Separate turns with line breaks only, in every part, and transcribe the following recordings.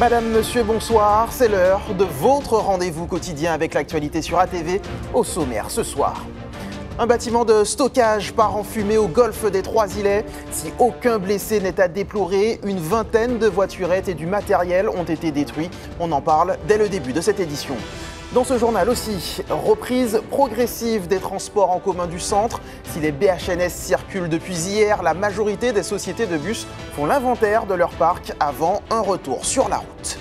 Madame, monsieur, bonsoir. C'est l'heure de votre rendez-vous quotidien avec l'actualité sur ATV. Au sommaire ce soir. Un bâtiment de stockage part en fumée au golfe des Trois-Îlets. Si aucun blessé n'est à déplorer, une vingtaine de voiturettes et du matériel ont été détruits. On en parle dès le début de cette édition. Dans ce journal aussi, reprise progressive des transports en commun du centre. Si les BHNS circulent depuis hier, la majorité des sociétés de bus font l'inventaire de leur parc avant un retour sur la route.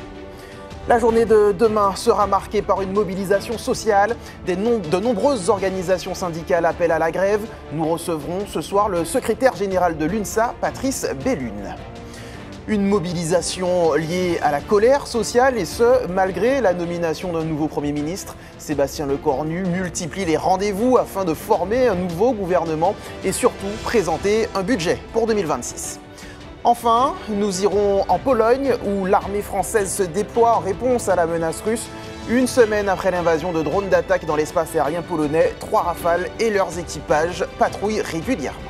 La journée de demain sera marquée par une mobilisation sociale. De nombreuses organisations syndicales appellent à la grève. Nous recevrons ce soir le secrétaire général de l'UNSA, Patrice Bellune. Une mobilisation liée à la colère sociale et ce, malgré la nomination d'un nouveau Premier ministre. Sébastien Lecornu multiplie les rendez-vous afin de former un nouveau gouvernement et surtout présenter un budget pour 2026. Enfin, nous irons en Pologne où l'armée française se déploie en réponse à la menace russe. Une semaine après l'invasion de drones d'attaque dans l'espace aérien polonais, 3 Rafales et leurs équipages patrouillent régulièrement.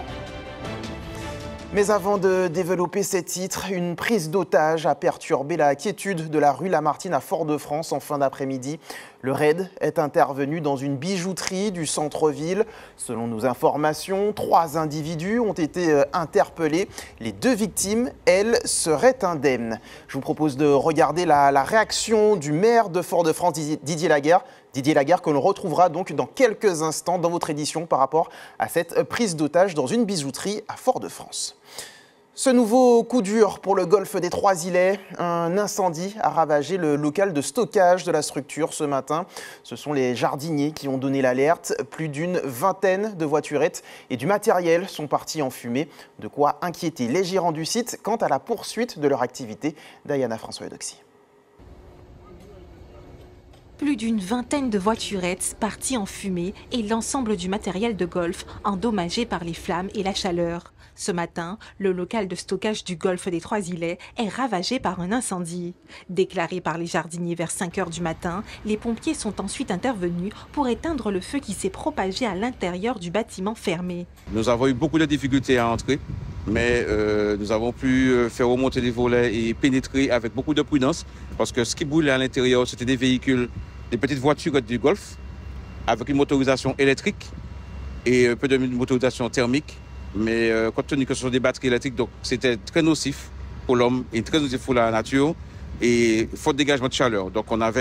Mais avant de développer ces titres, une prise d'otage a perturbé la quiétude de la rue Lamartine à Fort-de-France en fin d'après-midi. Le raid est intervenu dans une bijouterie du centre-ville. Selon nos informations, 3 individus ont été interpellés. Les 2 victimes, elles, seraient indemnes. Je vous propose de regarder la réaction du maire de Fort-de-France, Didier Laguerre. Didier Laguerre que l'on retrouvera donc dans quelques instants dans votre édition par rapport à cette prise d'otage dans une bijouterie à Fort-de-France. Ce nouveau coup dur pour le golfe des Trois-Îlets, un incendie a ravagé le local de stockage de la structure ce matin. Ce sont les jardiniers qui ont donné l'alerte. Plus d'une vingtaine de voiturettes et du matériel sont partis en fumée. De quoi inquiéter les gérants du site quant à la poursuite de leur activité. Diana François-Eudoxy.
Plus d'une vingtaine de voiturettes parties en fumée et l'ensemble du matériel de golf endommagé par les flammes et la chaleur. Ce matin, le local de stockage du golfe des Trois-Îlets est ravagé par un incendie. Déclaré par les jardiniers vers 5 h du matin, les pompiers sont ensuite intervenus pour éteindre le feu qui s'est propagé à l'intérieur du bâtiment fermé.
Nous avons eu beaucoup de difficultés à entrer, mais nous avons pu faire remonter les volets et pénétrer avec beaucoup de prudence parce que ce qui brûlait à l'intérieur, c'était des véhicules, des petites voitures du Golf avec une motorisation électrique et un peu de motorisation thermique. Mais compte tenu que ce sont des batteries électriques, donc c'était très nocif pour l'homme et très nocif pour la nature et fort dégagement de chaleur. Donc on a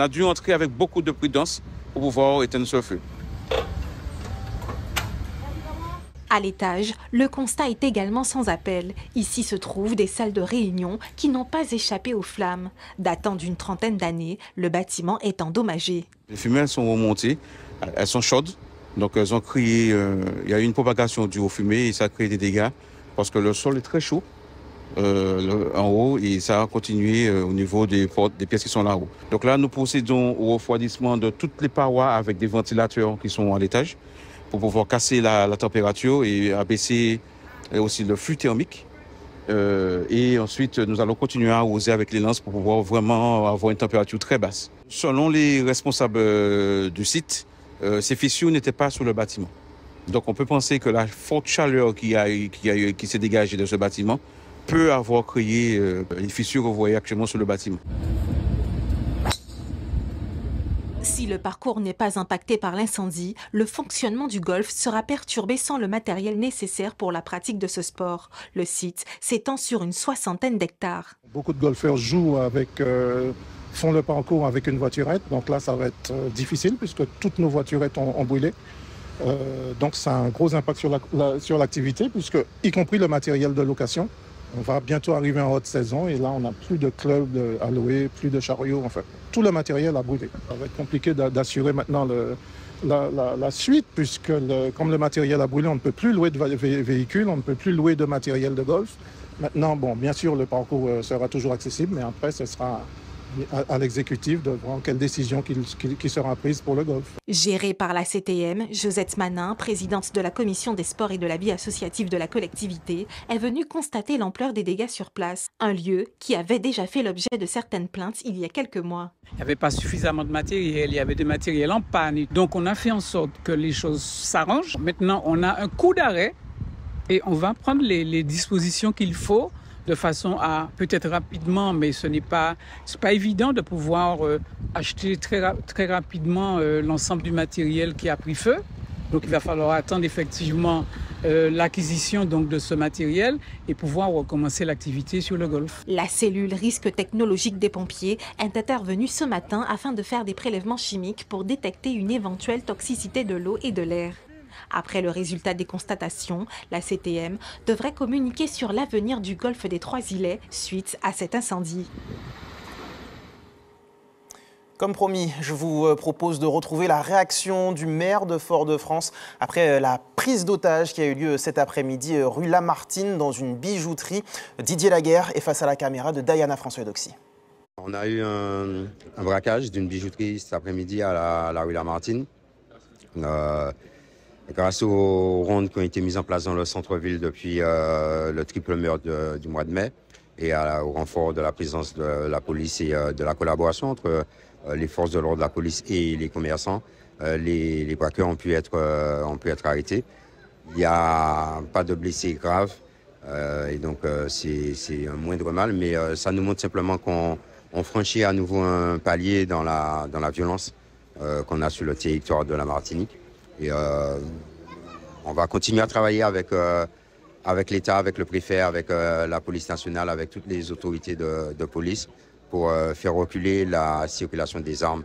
dû entrer avec beaucoup de prudence pour pouvoir éteindre ce feu.
À l'étage, le constat est également sans appel. Ici se trouvent des salles de réunion qui n'ont pas échappé aux flammes. Datant d'une trentaine d'années, le bâtiment est endommagé.
Les fumées elles sont remontées, elles sont chaudes. Donc, elles ont créé, il y a eu une propagation due aux fumées et ça a créé des dégâts parce que le sol est très chaud en haut et ça a continué au niveau des pièces qui sont là-haut. Donc là, nous procédons au refroidissement de toutes les parois avec des ventilateurs qui sont à l'étage pour pouvoir casser la température et abaisser aussi le flux thermique. Et ensuite, nous allons continuer à arroser avec les lances pour pouvoir vraiment avoir une température très basse. Selon les responsables du site, ces fissures n'étaient pas sur le bâtiment. Donc on peut penser que la forte chaleur qui s'est dégagée de ce bâtiment peut avoir créé les fissures que vous voyez actuellement sur le bâtiment.
Si le parcours n'est pas impacté par l'incendie, le fonctionnement du golf sera perturbé sans le matériel nécessaire pour la pratique de ce sport. Le site s'étend sur une 60aine d'hectares.
Beaucoup de golfeurs jouent font le parcours avec une voiturette, donc là ça va être difficile puisque toutes nos voiturettes ont brûlé. Donc ça a un gros impact sur l'activité puisque, y compris le matériel de location, on va bientôt arriver en haute saison et là on n'a plus de clubs à louer, plus de chariots, enfin tout le matériel a brûlé. Ça va être compliqué d'assurer maintenant la suite puisque comme le matériel a brûlé, on ne peut plus louer de véhicules, on ne peut plus louer de matériel de golf. Maintenant, bon, bien sûr le parcours sera toujours accessible, mais après ce sera à l'exécutif de voir quelle décision qui sera prise pour le golf.
Gérée par la CTM, Josette Manin, présidente de la commission des sports et de la vie associative de la collectivité, est venue constater l'ampleur des dégâts sur place. Un lieu qui avait déjà fait l'objet de certaines plaintes il y a quelques mois.
Il n'y avait pas suffisamment de matériel, il y avait du matériel en panne. Donc on a fait en sorte que les choses s'arrangent. Maintenant on a un coup d'arrêt et on va prendre les dispositions qu'il faut de façon à, peut-être rapidement, mais c'est pas évident de pouvoir acheter très rapidement l'ensemble du matériel qui a pris feu. Donc il va falloir attendre effectivement l'acquisition donc de ce matériel et pouvoir recommencer l'activité sur le golfe.
La cellule risque technologique des pompiers est intervenue ce matin afin de faire des prélèvements chimiques pour détecter une éventuelle toxicité de l'eau et de l'air. Après le résultat des constatations, la CTM devrait communiquer sur l'avenir du golfe des Trois-Îlets suite à cet incendie.
Comme promis, je vous propose de retrouver la réaction du maire de Fort-de-France après la prise d'otage qui a eu lieu cet après-midi rue Lamartine dans une bijouterie. Didier Laguerre est face à la caméra de Diana François-Doxy.
On a eu un braquage d'une bijouterie cet après-midi à la rue Lamartine. Grâce aux rondes qui ont été mises en place dans le centre-ville depuis le triple meurtre du mois de mai et au renfort de la présence de la police et de la collaboration entre les forces de l'ordre, la police et les commerçants, les braqueurs ont pu être arrêtés. Il n'y a pas de blessés graves et donc c'est un moindre mal, mais ça nous montre simplement qu'on franchit à nouveau un palier dans la violence qu'on a sur le territoire de la Martinique. Et on va continuer à travailler avec l'État, avec le préfet, avec la police nationale, avec toutes les autorités de police pour faire reculer la circulation des armes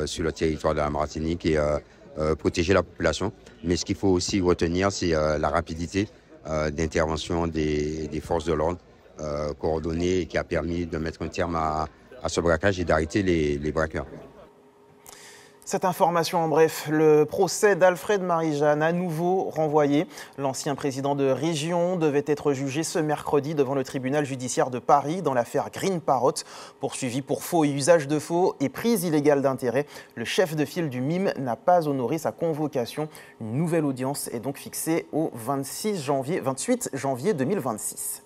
sur le territoire de la Martinique et protéger la population. Mais ce qu'il faut aussi retenir, c'est la rapidité d'intervention des forces de l'ordre coordonnées et qui a permis de mettre un terme à ce braquage et d'arrêter les braqueurs.
Cette information en bref, le procès d'Alfred Marie-Jeanne à nouveau renvoyé. L'ancien président de région devait être jugé ce mercredi devant le tribunal judiciaire de Paris dans l'affaire Green Parrot. Poursuivi pour faux et usage de faux et prise illégale d'intérêt, le chef de file du MIM n'a pas honoré sa convocation. Une nouvelle audience est donc fixée au 28 janvier 2026.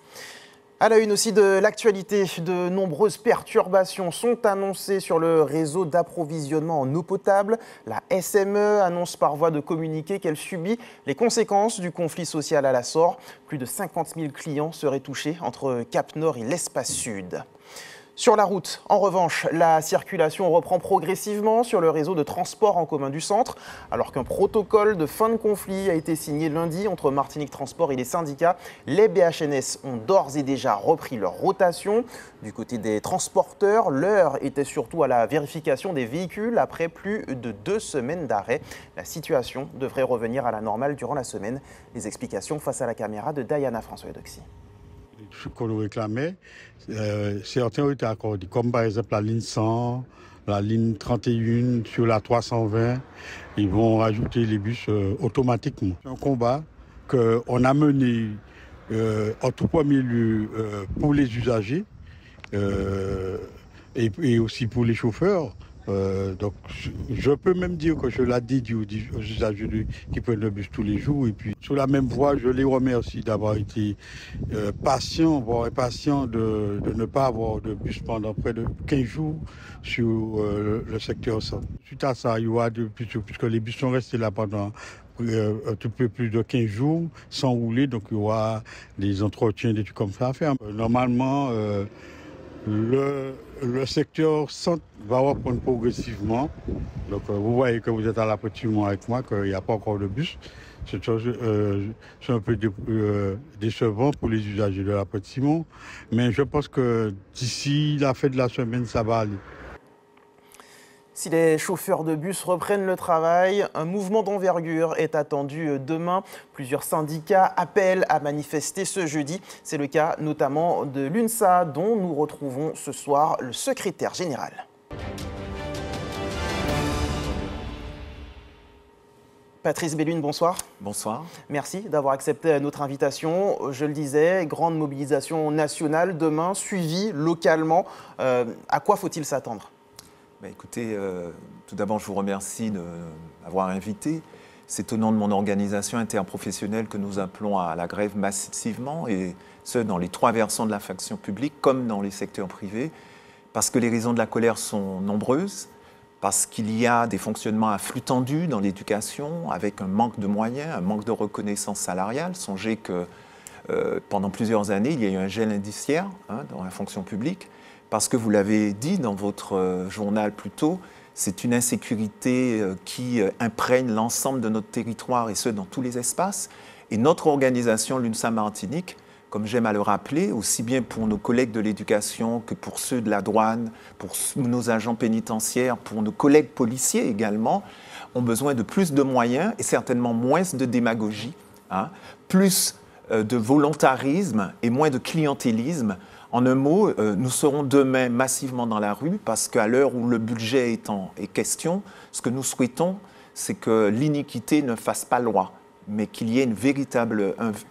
À la une aussi de l'actualité, de nombreuses perturbations sont annoncées sur le réseau d'approvisionnement en eau potable. La SME annonce par voie de communiqué qu'elle subit les conséquences du conflit social à la Sorre. Plus de 50 000 clients seraient touchés entre Cap-Nord et l'Espace Sud. Sur la route, en revanche, la circulation reprend progressivement sur le réseau de transport en commun du centre. Alors qu'un protocole de fin de conflit a été signé lundi entre Martinique Transport et les syndicats, les BHNS ont d'ores et déjà repris leur rotation. Du côté des transporteurs, l'heure était surtout à la vérification des véhicules après plus de 2 semaines d'arrêt. La situation devrait revenir à la normale durant la semaine. Les explications face à la caméra de Diana François-Doxy.
Ce qu'on nous réclamait, certains ont été accordés, comme par exemple la ligne 100, la ligne 31, sur la 320, ils vont rajouter les bus automatiquement. C'est un combat qu'on a mené en tout premier lieu pour les usagers et aussi pour les chauffeurs. Donc, je peux même dire que je l'ai dit aux usagers qui prennent le bus tous les jours. Et puis, sur la même voie, je les remercie d'avoir été patients, voire impatients de ne pas avoir de bus pendant près de 15 jours sur le secteur centre. Suite à ça, il y aura puisque les bus sont restés là pendant un tout peu plus de 15 jours sans rouler, donc il y aura des entretiens, des trucs comme ça à faire. Normalement, le secteur centre va reprendre progressivement. Donc vous voyez que vous êtes à l'après-midi avec moi, qu'il n'y a pas encore de bus. C'est un peu décevant pour les usagers de l'après-midi. Mais je pense que d'ici la fin de la semaine, ça va aller.
Si les chauffeurs de bus reprennent le travail, un mouvement d'envergure est attendu demain. Plusieurs syndicats appellent à manifester ce jeudi. C'est le cas notamment de l'UNSA, dont nous retrouvons ce soir le secrétaire général. Patrice Bellune, bonsoir.
Bonsoir.
Merci d'avoir accepté notre invitation. Je le disais, grande mobilisation nationale demain, suivie localement. À quoi faut-il s'attendre ?
Écoutez, tout d'abord, je vous remercie de m'avoir invité. C'est au nom de mon organisation interprofessionnelle que nous appelons à la grève massivement, et ce, dans les 3 versants de la fonction publique comme dans les secteurs privés, parce que les raisons de la colère sont nombreuses, parce qu'il y a des fonctionnements à flux tendu dans l'éducation, avec un manque de moyens, un manque de reconnaissance salariale. Songez que pendant plusieurs années, il y a eu un gel indiciaire dans la fonction publique, parce que vous l'avez dit dans votre journal plus tôt, c'est une insécurité qui imprègne l'ensemble de notre territoire et ce, dans tous les espaces. Et notre organisation, l'UNSA Martinique, comme j'aime à le rappeler, aussi bien pour nos collègues de l'éducation que pour ceux de la douane, pour nos agents pénitentiaires, pour nos collègues policiers également, ont besoin de plus de moyens et certainement moins de démagogie, plus de volontarisme et moins de clientélisme. En un mot, nous serons demain massivement dans la rue parce qu'à l'heure où le budget est question, ce que nous souhaitons, c'est que l'iniquité ne fasse pas loi, mais qu'il y ait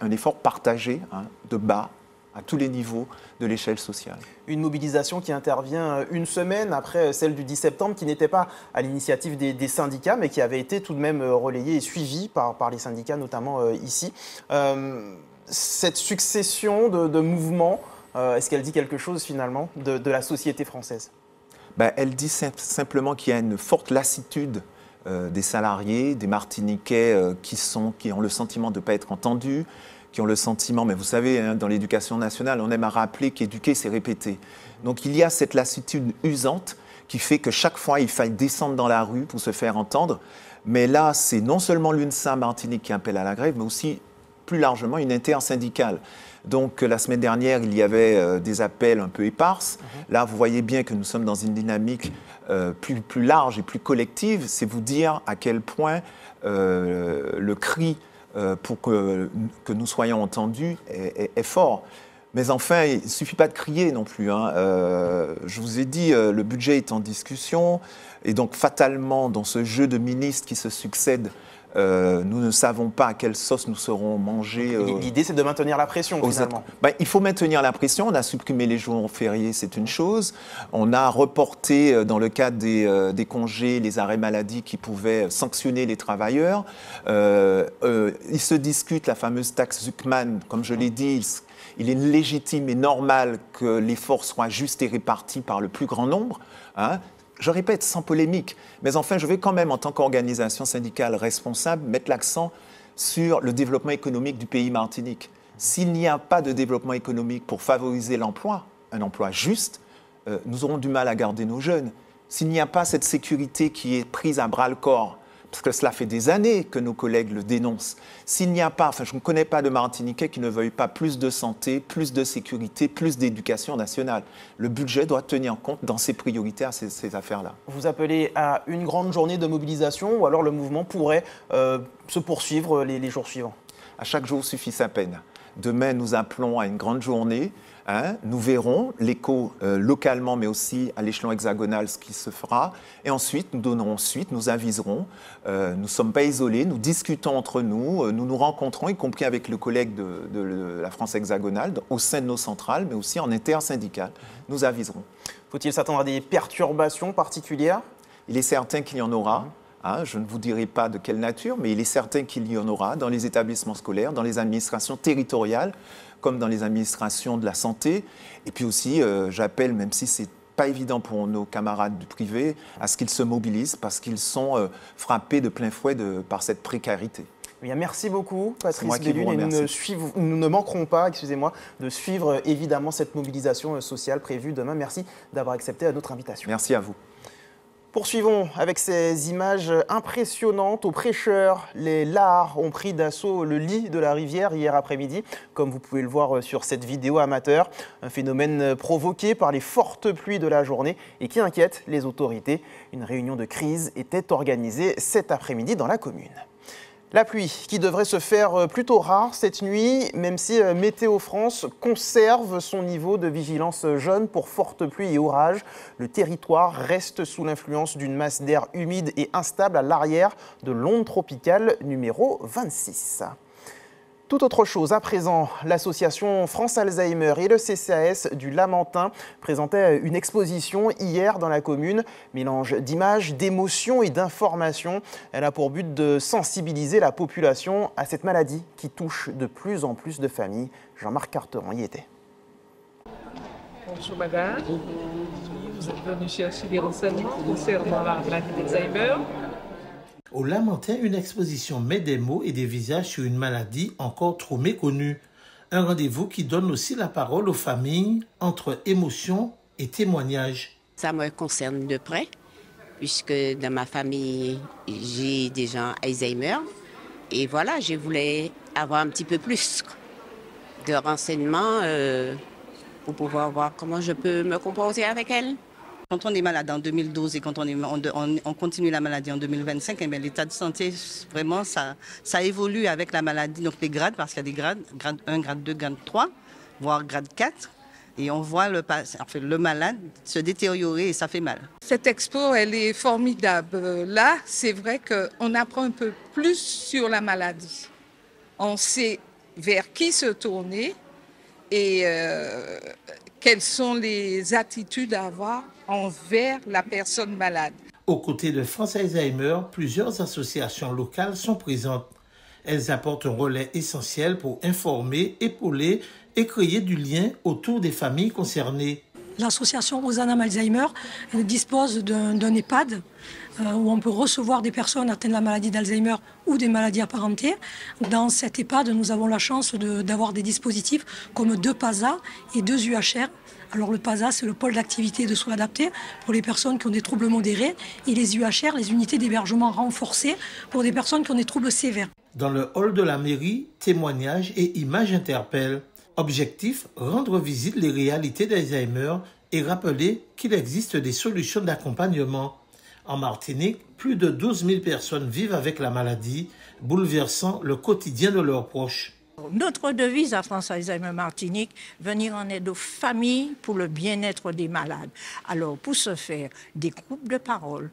un effort partagé de bas à tous les niveaux de l'échelle sociale.
Une mobilisation qui intervient une semaine après celle du 10 septembre, qui n'était pas à l'initiative des syndicats, mais qui avait été tout de même relayée et suivie par les syndicats, notamment ici. Cette succession de mouvements, est-ce qu'elle dit quelque chose finalement de la société française?
Elle dit simplement qu'il y a une forte lassitude des salariés, des Martiniquais qui ont le sentiment de ne pas être entendus, qui ont le sentiment, mais vous savez, dans l'éducation nationale, on aime à rappeler qu'éduquer, c'est répéter. Donc il y a cette lassitude usante qui fait que chaque fois, il faille descendre dans la rue pour se faire entendre. Mais là, c'est non seulement l'UNSA Martinique qui appelle à la grève, mais aussi plus largement une intersyndicale. Donc la semaine dernière, il y avait des appels un peu éparses. Là, vous voyez bien que nous sommes dans une dynamique plus large et plus collective. C'est vous dire à quel point le cri pour que nous soyons entendus est fort. Mais enfin, il ne suffit pas de crier non plus. Je vous ai dit, le budget est en discussion. Et donc, fatalement, dans ce jeu de ministres qui se succèdent, nous ne savons pas à quelle sauce nous serons mangés.
L'idée, c'est de maintenir la pression, finalement.
Il faut maintenir la pression. On a supprimé les jours fériés, c'est une chose. On a reporté, dans le cadre des congés, les arrêts maladie qui pouvaient sanctionner les travailleurs. Il se discute la fameuse taxe Zuckman. Comme je l'ai dit, il est légitime et normal que l'effort soit juste et réparti par le plus grand nombre. Je répète, sans polémique, mais enfin, je vais quand même, en tant qu'organisation syndicale responsable, mettre l'accent sur le développement économique du pays Martinique. S'il n'y a pas de développement économique pour favoriser l'emploi, un emploi juste, nous aurons du mal à garder nos jeunes. S'il n'y a pas cette sécurité qui est prise à bras-le-corps, parce que cela fait des années que nos collègues le dénoncent, s'il n'y a pas, je ne connais pas de Martiniquais qui ne veuille pas plus de santé, plus de sécurité, plus d'éducation nationale. Le budget doit tenir compte dans ses priorités à ces affaires-là.
Vous appelez à une grande journée de mobilisation ou alors le mouvement pourrait se poursuivre les jours suivants?
À chaque jour suffit sa peine. Demain, nous appelons à une grande journée. Nous verrons l'écho localement, mais aussi à l'échelon hexagonal, ce qui se fera. Et ensuite, nous donnerons suite, nous aviserons. Nous ne sommes pas isolés, nous discutons entre nous, nous nous rencontrons, y compris avec le collègue de la France hexagonale, au sein de nos centrales, mais aussi en intersyndical. Nous aviserons.
Faut-il s'attendre à des perturbations particulières?
Il est certain qu'il y en aura. Je ne vous dirai pas de quelle nature, mais il est certain qu'il y en aura dans les établissements scolaires, dans les administrations territoriales, comme dans les administrations de la santé. Et puis aussi, j'appelle, même si ce n'est pas évident pour nos camarades du privé, à ce qu'ils se mobilisent parce qu'ils sont frappés de plein fouet par cette précarité.
Bien, merci beaucoup, Patrice Bellune. Et nous ne manquerons pas, de suivre évidemment cette mobilisation sociale prévue demain. Merci d'avoir accepté notre invitation.
Merci à vous.
Poursuivons avec ces images impressionnantes. Aux prêcheurs, les lares ont pris d'assaut le lit de la rivière hier après-midi, comme vous pouvez le voir sur cette vidéo amateur. Un phénomène provoqué par les fortes pluies de la journée et qui inquiète les autorités. Une réunion de crise était organisée cet après-midi dans la commune. La pluie qui devrait se faire plutôt rare cette nuit, même si Météo France conserve son niveau de vigilance jaune pour fortes pluies et orages. Le territoire reste sous l'influence d'une masse d'air humide et instable à l'arrière de l'onde tropicale numéro 26. Tout autre chose, à présent, l'association France Alzheimer et le CCAS du Lamentin présentaient une exposition hier dans la commune. Mélange d'images, d'émotions et d'informations. Elle a pour but de sensibiliser la population à cette maladie qui touche de plus en plus de familles. Jean-Marc Carteron y était.
Bonjour madame, vous êtes venue chercher des renseignements concernant la maladie d'Alzheimer.
Au Lamentin, une exposition met des mots et des visages sur une maladie encore trop méconnue. Un rendez-vous qui donne aussi la parole aux familles entre émotions et témoignages.
Ça me concerne de près, puisque dans ma famille, j'ai des gens Alzheimer. Et voilà, je voulais avoir un petit peu plus de renseignements pour pouvoir voir comment je peux me comporter avec elle.
Quand on est malade en 2012 et quand on continue la maladie en 2025, eh bien, l'état de santé, vraiment, ça évolue avec la maladie. Donc les grades, parce qu'il y a des grades, grade 1, grade 2, grade 3, voire grade 4. Et on voit le malade se détériorer et ça fait mal.
Cette expo, elle est formidable. Là, c'est vrai qu'on apprend un peu plus sur la maladie. On sait vers qui se tourner et quelles sont les attitudes à avoir envers la personne malade.
Aux côtés de France Alzheimer, plusieurs associations locales sont présentes. Elles apportent un relais essentiel pour informer, épauler et créer du lien autour des familles concernées.
L'association Ozanam Alzheimer dispose d'un EHPAD où on peut recevoir des personnes atteintes de la maladie d'Alzheimer ou des maladies apparentées. Dans cet EHPAD, nous avons la chance d'avoir des dispositifs comme 2 PASA et 2 UHR. Alors le PASA, c'est le pôle d'activité et de soins adaptés pour les personnes qui ont des troubles modérés, et les UHR, les unités d'hébergement renforcées pour des personnes qui ont des troubles sévères.
Dans le hall de la mairie, témoignages et images interpellent. Objectif, rendre visibles les réalités d'Alzheimer et rappeler qu'il existe des solutions d'accompagnement. En Martinique, plus de 12 000 personnes vivent avec la maladie, bouleversant le quotidien de leurs proches.
Notre devise à France Alzheimer Martinique, venir en aide aux familles pour le bien-être des malades. Alors, pour ce faire, des groupes de parole,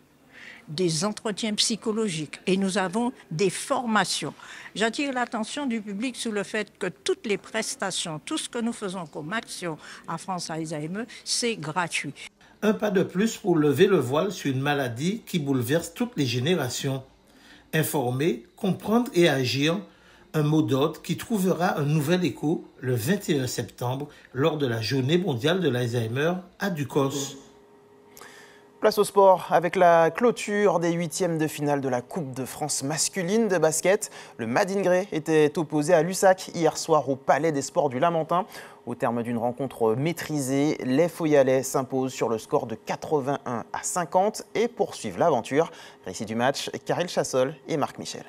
des entretiens psychologiques et nous avons des formations. J'attire l'attention du public sur le fait que toutes les prestations, tout ce que nous faisons comme action à France Alzheimer, c'est gratuit.
Un pas de plus pour lever le voile sur une maladie qui bouleverse toutes les générations. Informer, comprendre et agir, un mot d'ordre qui trouvera un nouvel écho le 21 septembre lors de la Journée mondiale de l'Alzheimer à Ducos.
Place au sport avec la clôture des 8e de finale de la Coupe de France masculine de basket. Le Madingré était opposé à Lussac hier soir au Palais des Sports du Lamentin. Au terme d'une rencontre maîtrisée, les Foyalais s'imposent sur le score de 81-50 et poursuivent l'aventure. Récit du match, Karel Chassol et Marc Michel.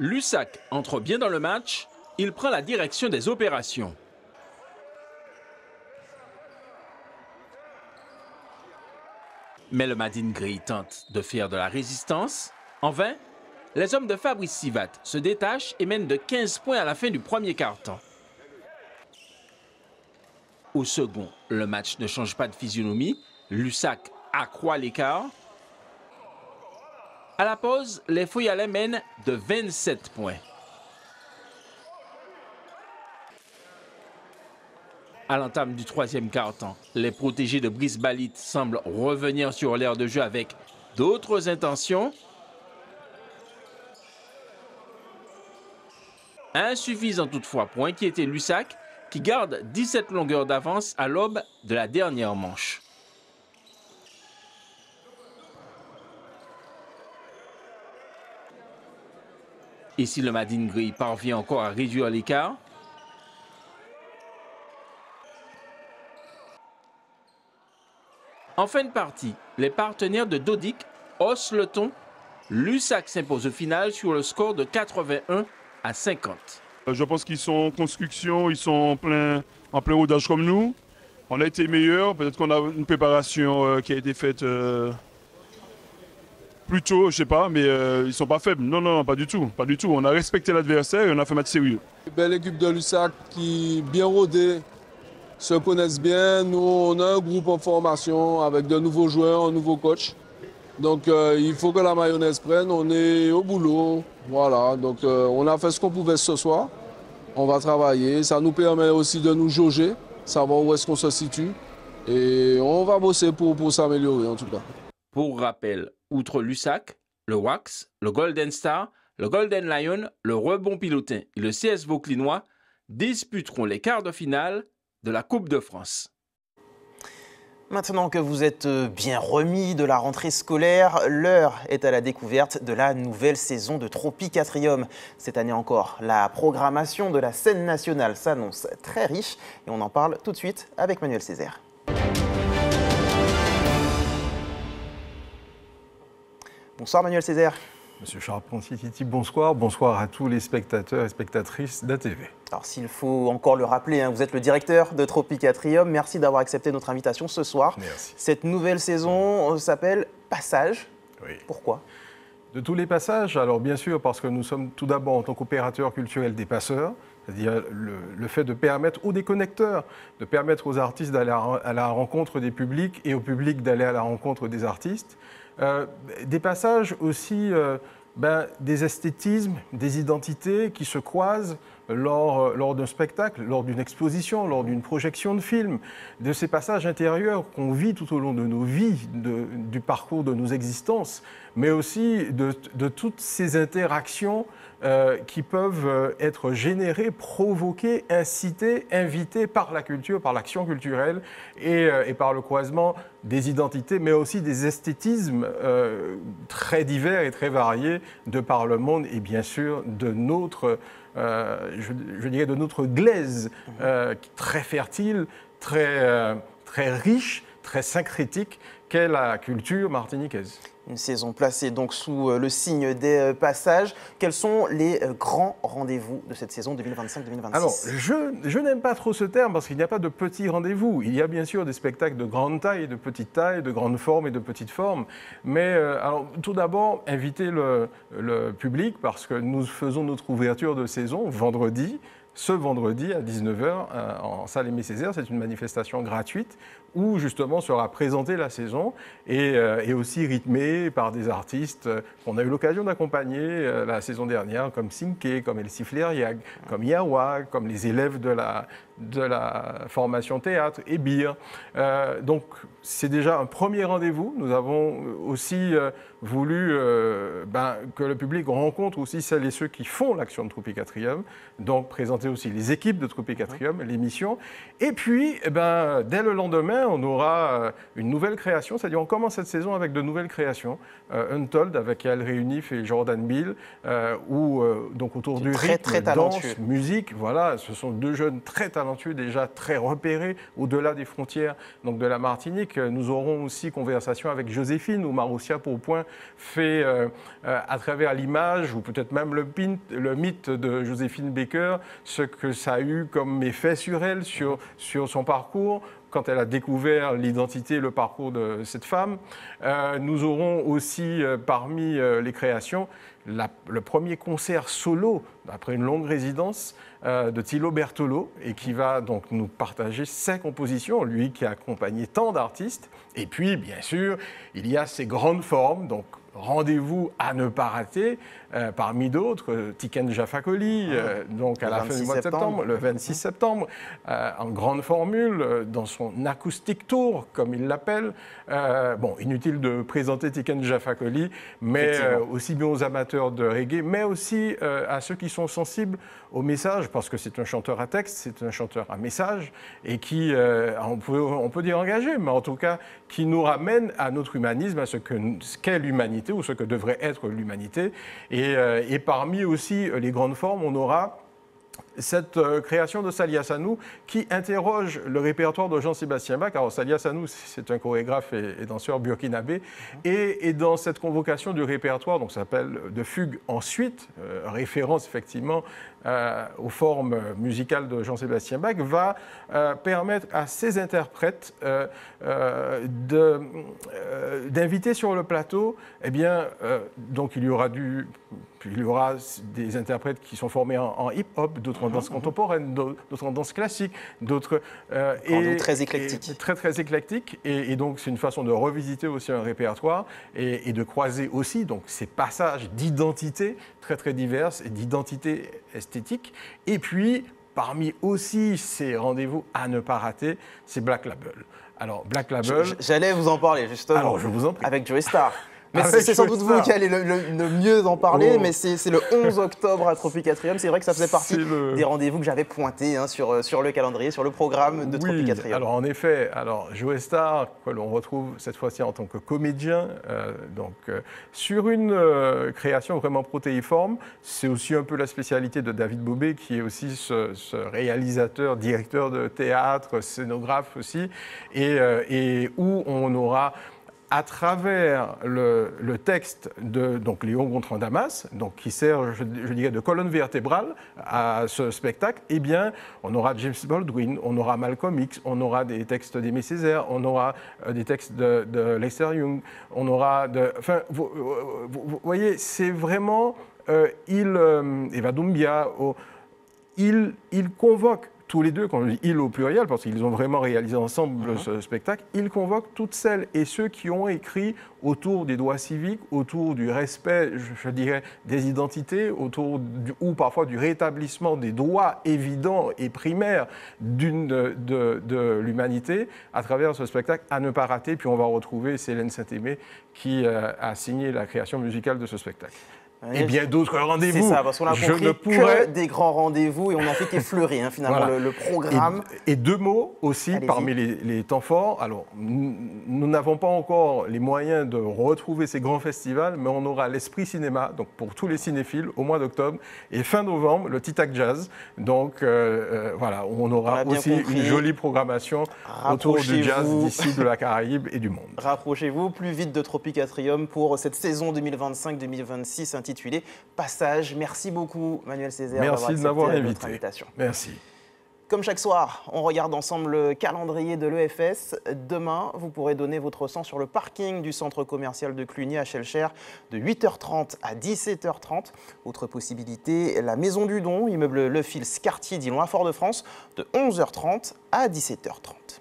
Lussac entre bien dans le match, il prend la direction des opérations. Mais le Madingré tente de faire de la résistance. En vain, les hommes de Fabrice Sivat se détachent et mènent de 15 points à la fin du premier quart-temps. Au second, le match ne change pas de physionomie. Lussac accroît l'écart. À la pause, les Foyalais mènent de 27 points. À l'entame du troisième quart-temps, les protégés de Brice Balit semblent revenir sur l'aire de jeu avec d'autres intentions. Insuffisant toutefois pour inquiéter Lussac, qui garde 17 longueurs d'avance à l'aube de la dernière manche. Et si le Madingré parvient encore à réduire l'écart, en fin de partie, les partenaires de Dodik haussent le ton. Lussac s'impose au final sur le score de 81-50.
Je pense qu'ils sont en construction, ils sont en plein rodage comme nous. On a été meilleurs, peut-être qu'on a une préparation qui a été faite plus tôt, je sais pas, mais ils ne sont pas faibles. Non, non, pas du tout, pas du tout. On a respecté l'adversaire et on a fait un match sérieux.
Belle équipe de Lussac qui est bien rodée, se connaissent bien. Nous, on a un groupe en formation avec de nouveaux joueurs, un nouveau coach. Donc, il faut que la mayonnaise prenne. On est au boulot. Voilà. Donc, on a fait ce qu'on pouvait ce soir. On va travailler. Ça nous permet aussi de nous jauger, savoir où est-ce qu'on se situe. Et on va bosser pour s'améliorer, en tout cas.
Pour rappel, outre Lussac, le Wax, le Golden Star, le Golden Lion, le Rebond Pilotin et le CS Vauclinois disputeront les quarts de finale de la Coupe de France.
Maintenant que vous êtes bien remis de la rentrée scolaire, l'heure est à la découverte de la nouvelle saison de Tropicatrium. Cette année encore, la programmation de la scène nationale s'annonce très riche et on en parle tout de suite avec Manuel Césaire. Bonsoir Manuel Césaire.
Monsieur Charpentier-Titi, bonsoir. Bonsoir à tous les spectateurs et spectatrices d'ATV.
Alors s'il faut encore le rappeler, vous êtes le directeur de Tropicatrium. Merci d'avoir accepté notre invitation ce soir.
Merci.
Cette nouvelle saison s'appelle Passage.
Oui.
Pourquoi ?
De tous les passages, alors bien sûr parce que nous sommes tout d'abord en tant qu'opérateurs culturels des passeurs, c'est-à-dire le fait de permettre, ou des connecteurs, de permettre aux artistes d'aller à la rencontre des publics et au public d'aller à la rencontre des artistes. Des passages aussi, des esthétismes, des identités qui se croisent lors d'un spectacle, lors d'une exposition, lors d'une projection de film, de ces passages intérieurs qu'on vit tout au long de nos vies, du parcours de nos existences, mais aussi de toutes ces interactions qui peuvent être générées, provoquées, incitées, invitées par la culture, par l'action culturelle et par le croisement des identités, mais aussi des esthétismes très divers et très variés de par le monde et bien sûr de notre, je dirais de notre glaise très fertile, très riche, très syncrétique qu'est la culture martiniquaise.
Une saison placée donc sous le signe des passages. Quels sont les grands rendez-vous de cette saison 2025-2026 ?
Alors, je n'aime pas trop ce terme parce qu'il n'y a pas de petits rendez-vous. Il y a bien sûr des spectacles de grande taille, de petite taille, de grande forme et de petite forme. Mais alors, tout d'abord, inviter le public parce que nous faisons notre ouverture de saison vendredi. Ce vendredi à 19h en salle Aimé Césaire, c'est une manifestation gratuite où justement sera présentée la saison et aussi rythmée par des artistes qu'on a eu l'occasion d'accompagner la saison dernière, comme Sinké, comme El Sifleriag, comme Yawa, comme les élèves de la formation théâtre et BIR. Donc c'est déjà un premier rendez-vous. Nous avons aussi voulu que le public rencontre aussi celles et ceux qui font l'action de Tropicatrium, donc présenter aussi les équipes de Tropicatrium, l'émission. Et puis, dès le lendemain, on aura une nouvelle création, c'est-à-dire on commence cette saison avec de nouvelles créations. Untold avec Yael Réunif et Jordan Bill, donc autour du rythme, danse, musique, voilà, ce sont deux jeunes très talentueux, déjà très repérés au-delà des frontières donc de la Martinique. Nous aurons aussi conversation avec Joséphine, où Maroussia Pourpoint fait à travers l'image, ou peut-être même le mythe de Joséphine Baker, ce que ça a eu comme effet sur elle, sur son parcours, quand elle a découvert l'identité et le parcours de cette femme. Nous aurons aussi, parmi les créations, le premier concert solo, après une longue résidence, de Thilo Bertolo, et qui va donc nous partager ses compositions, lui qui a accompagné tant d'artistes. Et puis, bien sûr, il y a ces grandes formes, donc rendez-vous à ne pas rater, parmi d'autres, Tiken Jafakoli, donc à la fin du mois de septembre, le 26 septembre, en grande formule, dans son acoustic tour, comme il l'appelle. Inutile de présenter Tiken Jafakoli, mais aussi bien aux amateurs de reggae, mais aussi à ceux qui sont sensibles au message, parce que c'est un chanteur à texte, c'est un chanteur à message, et qui, on peut dire engagé, mais en tout cas, qui nous ramène à notre humanisme, à ce qu'est l'humanité, ou ce que devrait être l'humanité. Et parmi aussi les grandes formes, on aura cette création de Salia Sanou qui interroge le répertoire de Jean-Sébastien Bach. Alors Salia Sanou, c'est un chorégraphe et danseur burkinabé. Et dans cette convocation du répertoire, donc ça s'appelle De Fugue Ensuite, référence effectivement aux formes musicales de Jean-Sébastien Bach, va permettre à ces interprètes d'inviter sur le plateau, donc il y aura des interprètes qui sont formés en hip-hop, d'autres en danse contemporaine, d'autres en danse classique, d'autres...
très éclectique.
Très éclectique. Et donc, c'est une façon de revisiter aussi un répertoire et de croiser aussi donc, ces passages d'identité très diverses et d'identité esthétique. Et puis, parmi aussi ces rendez-vous à ne pas rater, c'est Black Label. Alors, Black Label...
J'allais vous en parler, justement.
Alors, je vous en prie.
Avec Joey Starr. Mais c'est sans doute vous qui allez le mieux en parler, mais c'est le 11 octobre à Tropicatrium. C'est vrai que ça faisait partie des rendez-vous que j'avais pointés sur le calendrier, sur le programme de Tropicatrium.
Alors en effet, Joe Star, que l'on retrouve cette fois-ci en tant que comédien, sur une création vraiment protéiforme. C'est aussi un peu la spécialité de David Bobet, qui est aussi ce réalisateur, directeur de théâtre, scénographe aussi, et où on aura, à travers le texte de Léon Gontran Damas, qui sert, je dirais, de colonne vertébrale à ce spectacle, eh bien, on aura James Baldwin, on aura Malcolm X, on aura des textes d'Aimé Césaire, on aura des textes de Lester Young, on aura enfin, vous voyez, c'est vraiment Eva Doumbia, il convoque tous les deux, quand je dis « ils » au pluriel, parce qu'ils ont vraiment réalisé ensemble ce spectacle, ils convoquent toutes celles et ceux qui ont écrit autour des droits civiques, autour du respect, je dirais, des identités, ou parfois du rétablissement des droits évidents et primaires de l'humanité, à travers ce spectacle à ne pas rater. Puis on va retrouver Célène Saint-Aimé qui a signé la création musicale de ce spectacle. Et bien d'autres rendez-vous.
C'est ça, parce qu'on a compris que des grands rendez-vous et on n'en fait qu'effleurer finalement voilà. le programme.
Et deux mots aussi parmi les temps forts. Alors, nous n'avons pas encore les moyens de retrouver ces grands festivals, mais on aura l'Esprit Cinéma, donc pour tous les cinéphiles, au mois d'octobre. Et fin novembre, le Titac Jazz. Donc voilà, on aura aussi une jolie programmation autour du jazz d'ici, de la Caraïbe et du monde.
Rapprochez-vous plus vite de Tropicatrium pour cette saison 2025-2026 intitulé Passage. Merci beaucoup Manuel Césaire
d'avoir accepté notre
invitation.
Merci.
Comme chaque soir, on regarde ensemble le calendrier de l'EFS. Demain, vous pourrez donner votre sang sur le parking du centre commercial de Cluny à Schellcher de 8h30 à 17h30. Autre possibilité, la Maison du Don, immeuble Le Fils, quartier d'Illon à Fort-de-France, de 11h30 à 17h30.